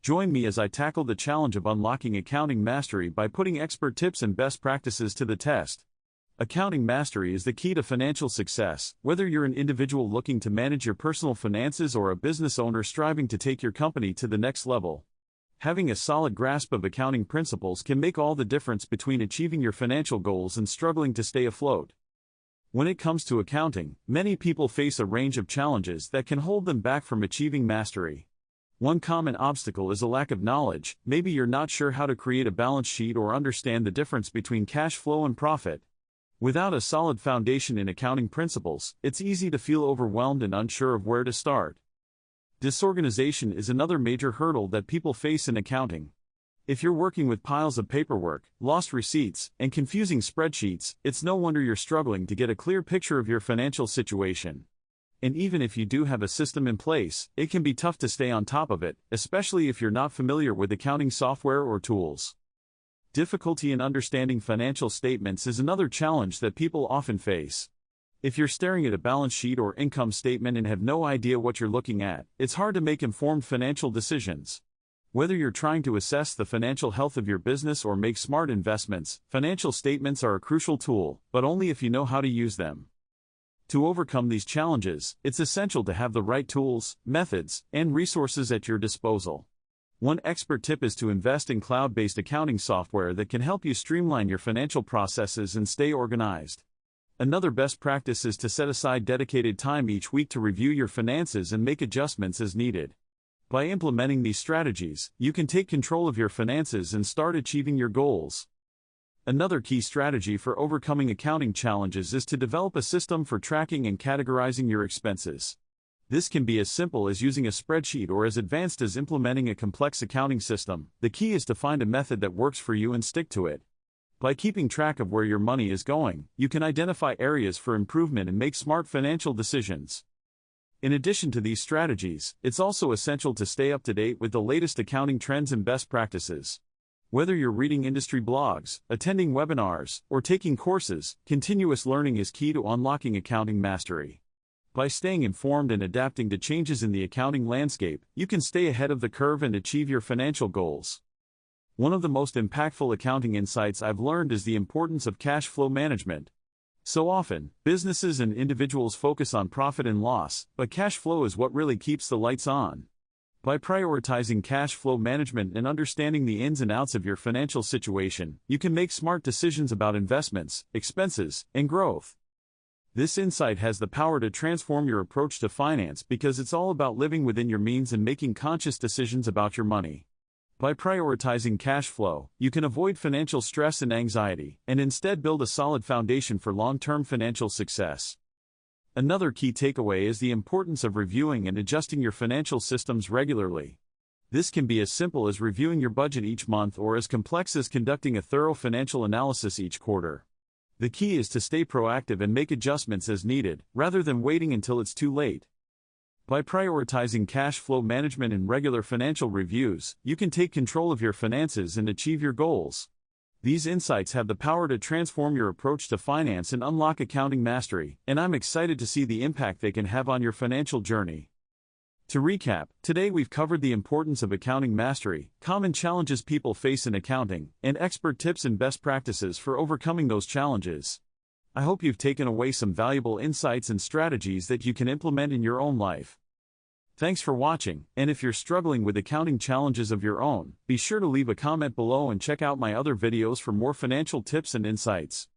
Join me as I tackle the challenge of unlocking accounting mastery by putting expert tips and best practices to the test. Accounting mastery is the key to financial success, whether you're an individual looking to manage your personal finances or a business owner striving to take your company to the next level. Having a solid grasp of accounting principles can make all the difference between achieving your financial goals and struggling to stay afloat. When it comes to accounting, many people face a range of challenges that can hold them back from achieving mastery. One common obstacle is a lack of knowledge. Maybe you're not sure how to create a balance sheet or understand the difference between cash flow and profit. Without a solid foundation in accounting principles, it's easy to feel overwhelmed and unsure of where to start. Disorganization is another major hurdle that people face in accounting. If you're working with piles of paperwork, lost receipts, and confusing spreadsheets, it's no wonder you're struggling to get a clear picture of your financial situation. And even if you do have a system in place, it can be tough to stay on top of it, especially if you're not familiar with accounting software or tools. Difficulty in understanding financial statements is another challenge that people often face. If you're staring at a balance sheet or income statement and have no idea what you're looking at, it's hard to make informed financial decisions. Whether you're trying to assess the financial health of your business or make smart investments, financial statements are a crucial tool, but only if you know how to use them. To overcome these challenges, it's essential to have the right tools, methods, and resources at your disposal. One expert tip is to invest in cloud-based accounting software that can help you streamline your financial processes and stay organized. Another best practice is to set aside dedicated time each week to review your finances and make adjustments as needed. By implementing these strategies, you can take control of your finances and start achieving your goals. Another key strategy for overcoming accounting challenges is to develop a system for tracking and categorizing your expenses. This can be as simple as using a spreadsheet or as advanced as implementing a complex accounting system. The key is to find a method that works for you and stick to it. By keeping track of where your money is going, you can identify areas for improvement and make smart financial decisions. In addition to these strategies, it's also essential to stay up to date with the latest accounting trends and best practices. Whether you're reading industry blogs, attending webinars, or taking courses, continuous learning is key to unlocking accounting mastery. By staying informed and adapting to changes in the accounting landscape, you can stay ahead of the curve and achieve your financial goals. One of the most impactful accounting insights I've learned is the importance of cash flow management. So often, businesses and individuals focus on profit and loss, but cash flow is what really keeps the lights on. By prioritizing cash flow management and understanding the ins and outs of your financial situation, you can make smart decisions about investments, expenses, and growth. This insight has the power to transform your approach to finance because it's all about living within your means and making conscious decisions about your money. By prioritizing cash flow, you can avoid financial stress and anxiety, and instead build a solid foundation for long-term financial success. Another key takeaway is the importance of reviewing and adjusting your financial systems regularly. This can be as simple as reviewing your budget each month or as complex as conducting a thorough financial analysis each quarter. The key is to stay proactive and make adjustments as needed, rather than waiting until it's too late. By prioritizing cash flow management and regular financial reviews, you can take control of your finances and achieve your goals. These insights have the power to transform your approach to finance and unlock accounting mastery, and I'm excited to see the impact they can have on your financial journey. To recap, today we've covered the importance of accounting mastery, common challenges people face in accounting, and expert tips and best practices for overcoming those challenges. I hope you've taken away some valuable insights and strategies that you can implement in your own life. Thanks for watching, and if you're struggling with accounting challenges of your own, be sure to leave a comment below and check out my other videos for more financial tips and insights.